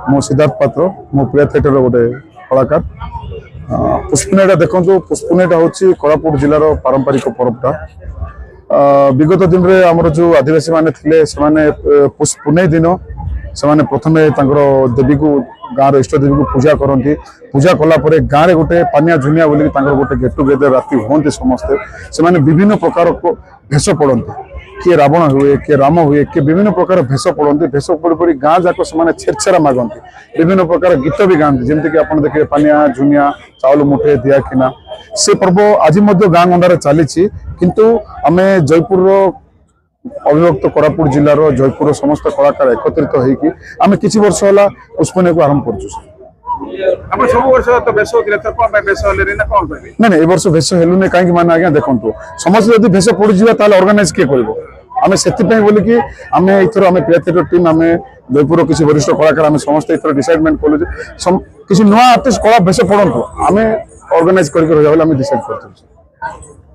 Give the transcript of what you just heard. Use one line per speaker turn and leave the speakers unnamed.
मो सिद्धार्थ पात्र मो प्रिया थिएटर गोटे कलाकार पुष्पनेटा देखो पुष्पनेटा हूँ कोरापुट जिलार पारंपरिक परबटा विगत दिन में आमर जो आदिवासी माने थिले सेमाने पुष्पुने दिन से प्रथम देवी को गाँव इष्ट देवी को पूजा करती पूजा कलापर गाँव में गोटे पानिया झुनिया बोली गोटे गेट टुगेदर राति हमें समस्ते से विभिन्न प्रकार भेष पड़ते किए रावण हुए किए राम हुए किए विभिन्न प्रकार भेष पड़ते भेष पड़ पड़ी गाँ जाक से छेरछेरा मागती विभिन्न प्रकार गीत भी गाँति जमीक आप देखिए पानिया झुनिया चाउल मुठे दिया किना से पर्व आज गाँ गंडार चली किंतु आम जयपुर अविभक्त कोरापुट जिलार जयपुर समस्त कलाकार एकत्रित होगी आम किसी वर्ष है पुष्पने को आरंभ कर नहीं वर्ष भेष हेलुने कहीं माने आज्ञा देखो समस्त जब भेष पड़ जाए ऑर्गेनाइज किए कर आम से बोलिकी आम एथर आम प्रिया थिएटर टीम आम जयपुर किसी वरिष्ठ कलाकार आम समस्त एथर डिसाइडमेंट कलु किसी नुआ आर्टिस्ट कला भेष पड़ू आम ऑर्गेनाइज करके डिसाइड कर